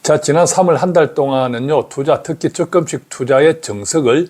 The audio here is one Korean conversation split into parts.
자, 지난 3월 한 달 동안은요, 특히 적금식 투자의 정석을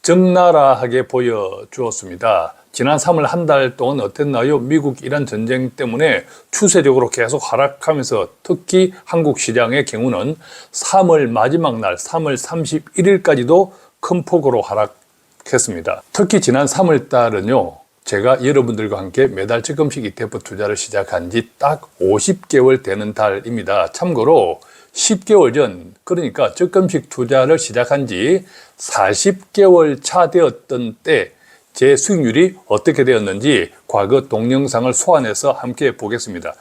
적나라하게 보여주었습니다. 지난 3월 한 달 동안 어땠나요? 미국 이란 전쟁 때문에 추세적으로 계속 하락하면서 특히 한국 시장의 경우는 3월 마지막 날, 3월 31일까지도 큰 폭으로 하락했습니다. 특히 지난 3월 달은요, 제가 여러분들과 함께 매달 적금식 ETF 투자를 시작한 지 딱 50개월 되는 달입니다. 참고로 10개월 전, 그러니까 적금식 투자를 시작한 지 40개월 차 되었던 때 제 수익률이 어떻게 되었는지 과거 동영상을 소환해서 함께 보겠습니다.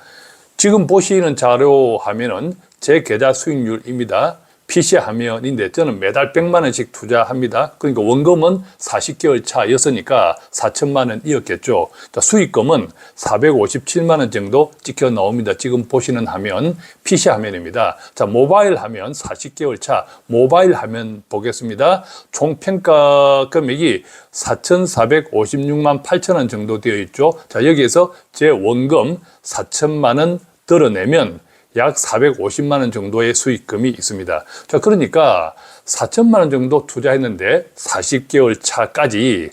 지금 보시는 자료 화면은 제 계좌 수익률입니다. PC 화면인데 저는 매달 100만 원씩 투자합니다. 그러니까 원금은 40개월 차였으니까 4천만 원이었겠죠. 수익금은 457만 원 정도 찍혀 나옵니다. 지금 보시는 화면 PC 화면입니다. 자, 모바일 화면 40개월 차 모바일 화면 보겠습니다. 총 평가 금액이 4,456만 8천 원 정도 되어 있죠. 자, 여기에서 제 원금 4천만 원 덜어내면 약 450만 원 정도의 수익금이 있습니다. 자, 그러니까 4천만 원 정도 투자했는데 40개월 차까지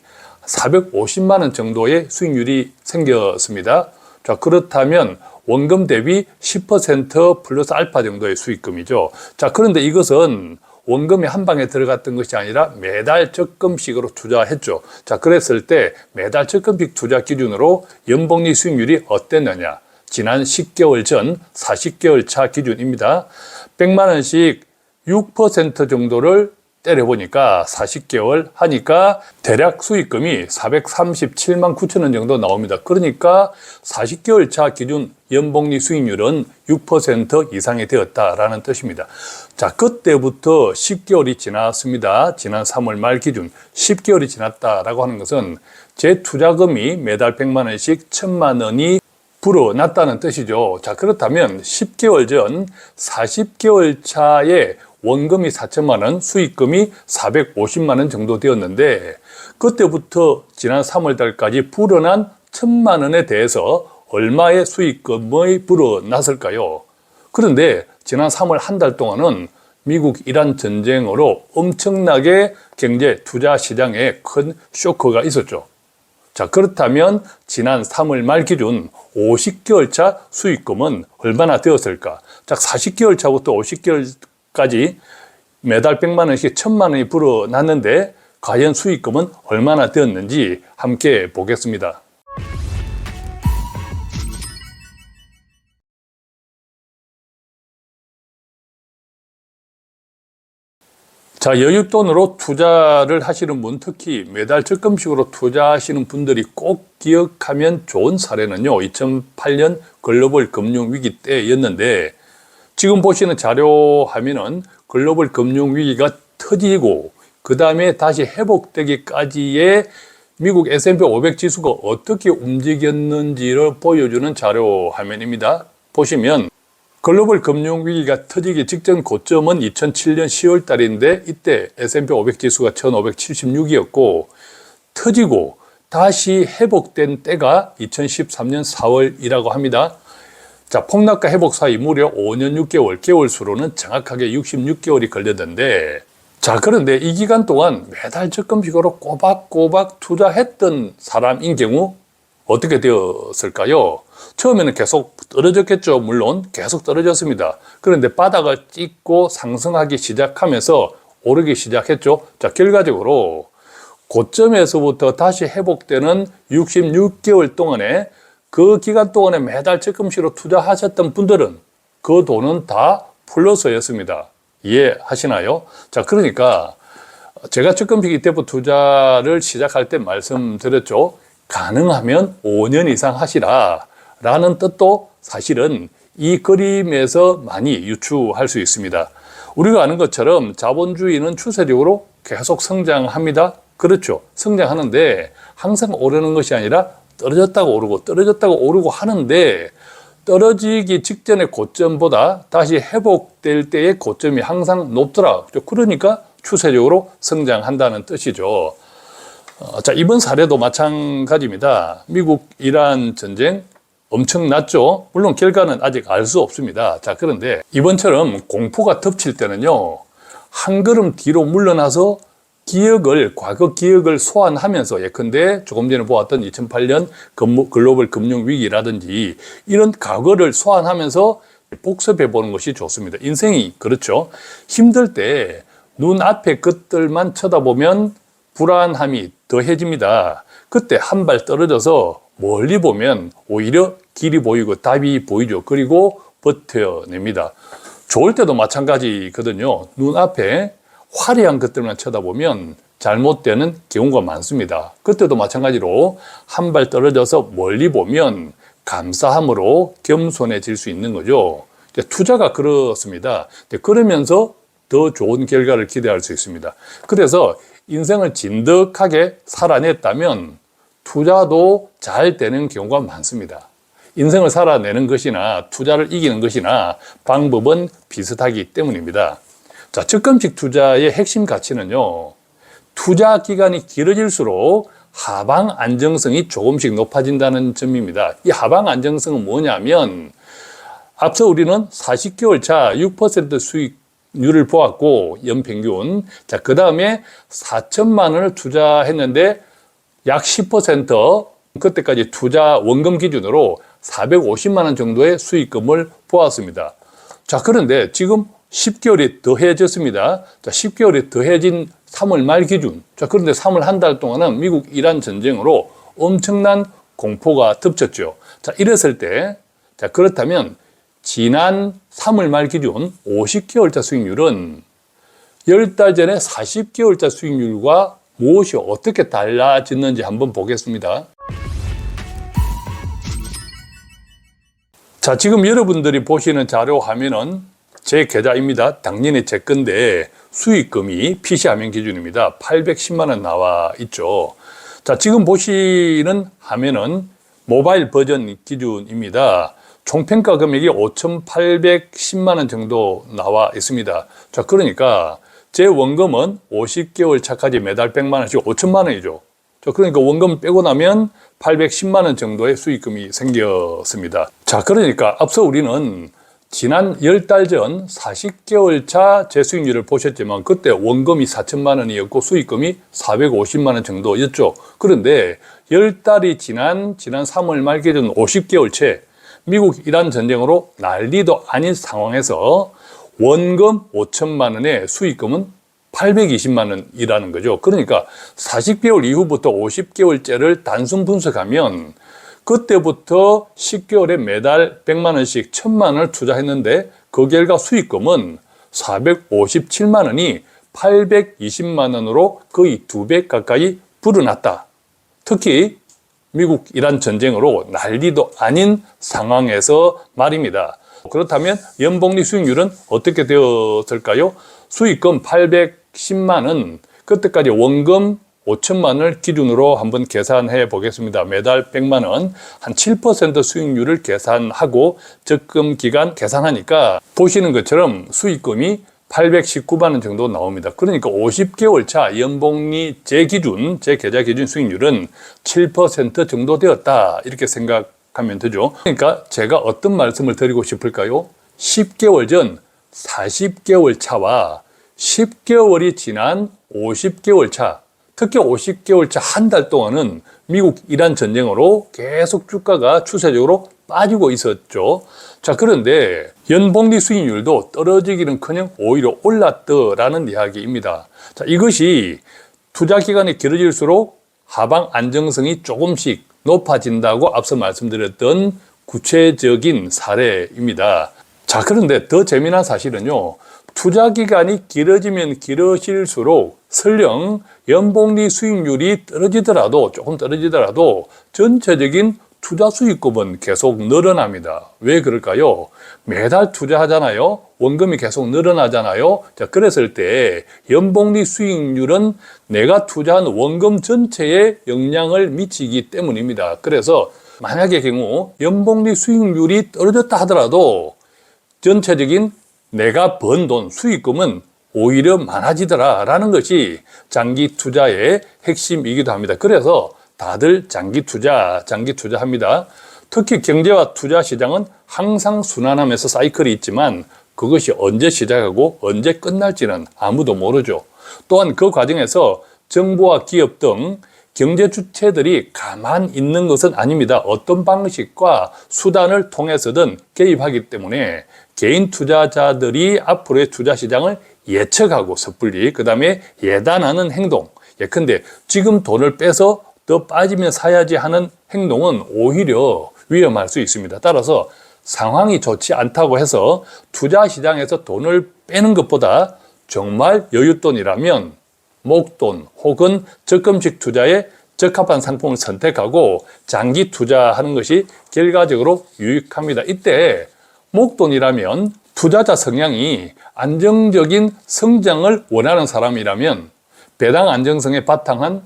450만 원 정도의 수익률이 생겼습니다. 자, 그렇다면 원금 대비 10% 플러스 알파 정도의 수익금이죠. 자, 그런데 이것은 원금이 한 방에 들어갔던 것이 아니라 매달 적금식으로 투자했죠. 자, 그랬을 때 매달 적금식 투자 기준으로 연복리 수익률이 어땠느냐? 지난 10개월 전 40개월 차 기준입니다. 100만 원씩 6% 정도를 때려보니까 40개월 하니까 대략 수익금이 437만 9천 원 정도 나옵니다. 그러니까 40개월 차 기준 연복리 수익률은 6% 이상이 되었다라는 뜻입니다. 자, 그때부터 10개월이 지났습니다. 지난 3월 말 기준 10개월이 지났다라고 하는 것은 제 투자금이 매달 100만 원씩 1,000만 원이 불어났다는 뜻이죠. 자, 그렇다면 10개월 전 40개월 차에 원금이 4천만 원, 수익금이 450만 원 정도 되었는데 그때부터 지난 3월 달까지 불어난 1,000만 원에 대해서 얼마의 수익금이 불어났을까요? 그런데 지난 3월 한 달 동안은 미국 이란 전쟁으로 엄청나게 경제 투자 시장에 큰 쇼크가 있었죠. 자, 그렇다면 지난 3월 말 기준 50개월 차 수익금은 얼마나 되었을까? 자, 40개월 차부터 50개월까지 매달 100만 원씩 1,000만 원이 불어났는데 과연 수익금은 얼마나 되었는지 함께 보겠습니다. 자, 여윳돈으로 투자를 하시는 분, 특히 매달 적금식으로 투자하시는 분들이 꼭 기억하면 좋은 사례는요, 2008년 글로벌 금융위기 때였는데, 지금 보시는 자료 화면은 글로벌 금융위기가 터지고, 그 다음에 다시 회복되기까지의 미국 S&P 500 지수가 어떻게 움직였는지를 보여주는 자료 화면입니다. 보시면, 글로벌 금융위기가 터지기 직전 고점은 2007년 10월 달인데 이때 S&P 500 지수가 1576이었고 터지고 다시 회복된 때가 2013년 4월이라고 합니다. 자, 폭락과 회복 사이 무려 5년 6개월, 개월 수로는 정확하게 66개월이 걸렸는데 자, 그런데 이 기간 동안 매달 적금식으로 꼬박꼬박 투자했던 사람인 경우 어떻게 되었을까요? 처음에는 계속 떨어졌겠죠. 물론 계속 떨어졌습니다. 그런데 바닥을 찍고 상승하기 시작하면서 오르기 시작했죠. 자, 결과적으로 고점에서부터 다시 회복되는 66개월 동안에 그 기간 동안에 매달 적금식으로 투자하셨던 분들은 그 돈은 다 플러스였습니다. 이해하시나요? 자, 그러니까 제가 적금식 ETF 투자를 시작할 때 말씀드렸죠. 가능하면 5년 이상 하시라 라는 뜻도 사실은 이 그림에서 많이 유추할 수 있습니다. 우리가 아는 것처럼 자본주의는 추세적으로 계속 성장합니다. 그렇죠. 성장하는데 항상 오르는 것이 아니라 떨어졌다가 오르고 떨어졌다가 오르고 하는데 떨어지기 직전의 고점보다 다시 회복될 때의 고점이 항상 높더라. 그러니까 추세적으로 성장한다는 뜻이죠. 자, 이번 사례도 마찬가지입니다. 미국 이란 전쟁, 엄청 낮죠. 물론 결과는 아직 알 수 없습니다. 자, 그런데 이번처럼 공포가 덮칠 때는요, 한 걸음 뒤로 물러나서 과거 기억을 소환하면서, 예컨대 조금 전에 보았던 2008년 글로벌 금융 위기라든지 이런 과거를 소환하면서 복습해 보는 것이 좋습니다. 인생이 그렇죠. 힘들 때 눈앞의 것들만 쳐다보면 불안함이 더해집니다. 그때 한 발 떨어져서 멀리 보면 오히려 길이 보이고 답이 보이죠. 그리고 버텨냅니다. 좋을 때도 마찬가지거든요. 눈앞에 화려한 것들만 쳐다보면 잘못되는 경우가 많습니다. 그때도 마찬가지로 한 발 떨어져서 멀리 보면 감사함으로 겸손해질 수 있는 거죠. 투자가 그렇습니다. 그러면서 더 좋은 결과를 기대할 수 있습니다. 그래서 인생을 진득하게 살아냈다면 투자도 잘 되는 경우가 많습니다. 인생을 살아내는 것이나 투자를 이기는 것이나 방법은 비슷하기 때문입니다. 자, 적금식 투자의 핵심 가치는요, 투자 기간이 길어질수록 하방 안정성이 조금씩 높아진다는 점입니다. 이 하방 안정성은 뭐냐면, 앞서 우리는 40개월 차 6% 수익률을 보았고, 연평균. 자, 그 다음에 4천만 원을 투자했는데 약 10%, 그때까지 투자 원금 기준으로 450만 원 정도의 수익금을 보았습니다. 자, 그런데 지금 10개월이 더해졌습니다. 자, 10개월이 더해진 3월 말 기준. 자, 그런데 3월 한 달 동안은 미국 이란 전쟁으로 엄청난 공포가 덮쳤죠. 자, 이랬을 때, 자, 그렇다면 지난 3월 말 기준 50개월차 수익률은 10달 전에 40개월차 수익률과 무엇이 어떻게 달라졌는지 한번 보겠습니다. 자, 지금 여러분들이 보시는 자료 화면은 제 계좌입니다. 당연히 제 건데 수익금이 PC 화면 기준입니다. 810만 원 나와 있죠. 자, 지금 보시는 화면은 모바일 버전 기준입니다. 총평가 금액이 5,810만 원 정도 나와 있습니다. 자, 그러니까 제 원금은 50개월 차까지 매달 100만 원씩 5천만 원이죠. 자, 그러니까 원금 빼고 나면 810만 원 정도의 수익금이 생겼습니다. 자, 그러니까 앞서 우리는 지난 10달 전 40개월 차 제 수익률을 보셨지만 그때 원금이 4천만 원이었고 수익금이 450만 원 정도였죠. 그런데 10달이 지난 3월 말 기준 50개월 채 미국 이란 전쟁으로 난리도 아닌 상황에서 원금 5천만 원에 수익금은 820만 원이라는 거죠. 그러니까 40개월 이후부터 50개월째를 단순 분석하면 그때부터 10개월에 매달 100만 원씩 1000만 원을 투자했는데 그 결과 수익금은 457만 원이 820만 원으로 거의 2배 가까이 불어났다. 특히 미국 이란 전쟁으로 난리도 아닌 상황에서 말입니다. 그렇다면 연복리 수익률은 어떻게 되었을까요? 수익금 810만 원, 그때까지 원금 5천만 원을 기준으로 한번 계산해 보겠습니다. 매달 100만 원, 한 7% 수익률을 계산하고 적금 기간 계산하니까 보시는 것처럼 수익금이 819만 원 정도 나옵니다. 그러니까 50개월 차 연복리 제 계좌 기준 수익률은 7% 정도 되었다. 이렇게 생각하면 되죠. 그러니까 제가 어떤 말씀을 드리고 싶을까요? 10개월 전 40개월 차와 10개월이 지난 50개월 차, 특히 50개월 차 한 달 동안은 미국 이란 전쟁으로 계속 주가가 추세적으로 빠지고 있었죠. 자, 그런데 연복리 수익률도 떨어지기는커녕 오히려 올랐더라는 이야기입니다. 자, 이것이 투자 기간이 길어질수록 하방 안정성이 조금씩 높아진다고 앞서 말씀드렸던 구체적인 사례입니다. 자, 그런데 더 재미난 사실은요, 투자 기간이 길어지면 길어질수록 설령 연복리 수익률이 조금 떨어지더라도 전체적인 투자 수익금은 계속 늘어납니다. 왜 그럴까요? 매달 투자하잖아요. 원금이 계속 늘어나잖아요. 자, 그랬을 때 연복리 수익률은 내가 투자한 원금 전체에 영향을 미치기 때문입니다. 그래서 만약의 경우 연복리 수익률이 떨어졌다 하더라도 전체적인 내가 번 돈, 수익금은 오히려 많아지더라라는 것이 장기 투자의 핵심이기도 합니다. 그래서 다들 장기 투자합니다. 특히 경제와 투자 시장은 항상 순환하면서 사이클이 있지만 그것이 언제 시작하고 언제 끝날지는 아무도 모르죠. 또한 그 과정에서 정부와 기업 등 경제 주체들이 가만 있는 것은 아닙니다. 어떤 방식과 수단을 통해서든 개입하기 때문에 개인 투자자들이 앞으로의 투자 시장을 예측하고 섣불리 그 다음에 예단하는 행동, 예컨대 지금 돈을 빼서 더 빠지면 사야지 하는 행동은 오히려 위험할 수 있습니다. 따라서 상황이 좋지 않다고 해서 투자 시장에서 돈을 빼는 것보다 정말 여윳돈이라면 목돈 혹은 적금식 투자에 적합한 상품을 선택하고 장기 투자하는 것이 결과적으로 유익합니다. 이때 목돈이라면 투자자 성향이 안정적인 성장을 원하는 사람이라면 배당 안정성에 바탕한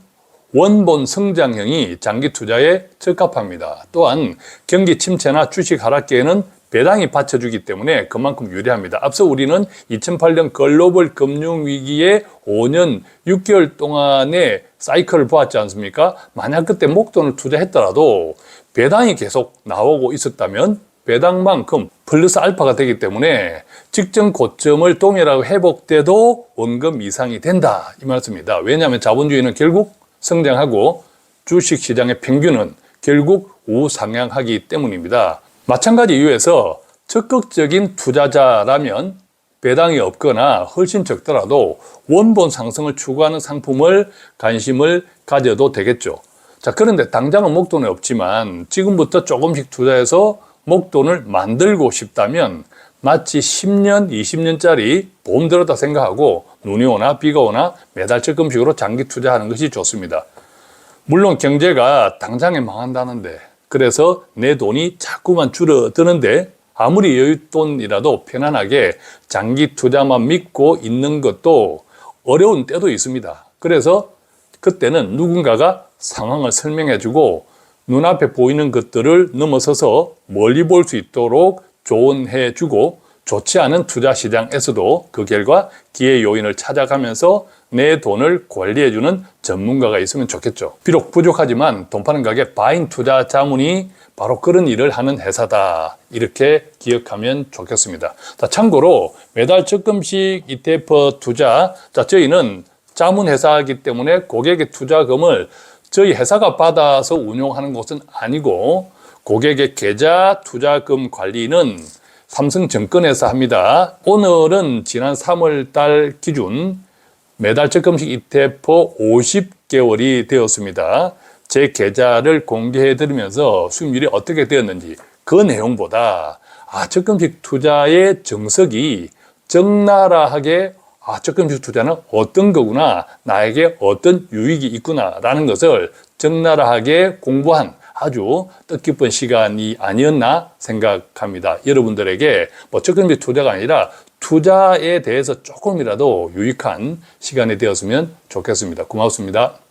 원본 성장형이 장기 투자에 적합합니다. 또한 경기 침체나 주식 하락기에는 배당이 받쳐주기 때문에 그만큼 유리합니다. 앞서 우리는 2008년 글로벌 금융위기의 5년 6개월 동안의 사이클을 보았지 않습니까? 만약 그때 목돈을 투자했더라도 배당이 계속 나오고 있었다면 배당만큼 플러스 알파가 되기 때문에 직전 고점을 동일하게 회복돼도 원금 이상이 된다 이 말씀입니다. 왜냐하면 자본주의는 결국 성장하고 주식시장의 평균은 결국 우상향하기 때문입니다. 마찬가지 이유에서 적극적인 투자자라면 배당이 없거나 훨씬 적더라도 원본 상승을 추구하는 상품을 관심을 가져도 되겠죠. 자, 그런데 당장은 목돈이 없지만 지금부터 조금씩 투자해서 목돈을 만들고 싶다면 마치 10년, 20년짜리 보험 들었다 생각하고 눈이 오나 비가 오나 매달 적금식으로 장기 투자하는 것이 좋습니다. 물론 경제가 당장에 망한다는데 그래서 내 돈이 자꾸만 줄어드는데 아무리 여윳돈이라도 편안하게 장기 투자만 믿고 있는 것도 어려운 때도 있습니다. 그래서 그때는 누군가가 상황을 설명해주고 눈앞에 보이는 것들을 넘어서서 멀리 볼 수 있도록 조언해주고 좋지 않은 투자 시장에서도 그 결과 기회 요인을 찾아가면서 내 돈을 관리해주는 전문가가 있으면 좋겠죠. 비록 부족하지만 돈 파는 가게 바인 투자 자문이 바로 그런 일을 하는 회사다. 이렇게 기억하면 좋겠습니다. 자, 참고로 매달 적금식 ETF 투자, 저희는 자문 회사이기 때문에 고객의 투자금을 저희 회사가 받아서 운용하는 것은 아니고 고객의 계좌 투자금 관리는 삼성증권에서 합니다. 오늘은 지난 3월 달 기준 매달 적금식 ETF 50개월이 되었습니다. 제 계좌를 공개해 드리면서 수익률이 어떻게 되었는지 그 내용보다 적금식 투자의 정석이 적나라하게 적금식 투자는 어떤 거구나, 나에게 어떤 유익이 있구나 라는 것을 적나라하게 공부한 아주 뜻깊은 시간이 아니었나 생각합니다. 여러분들에게 적금식 투자가 아니라 투자에 대해서 조금이라도 유익한 시간이 되었으면 좋겠습니다. 고맙습니다.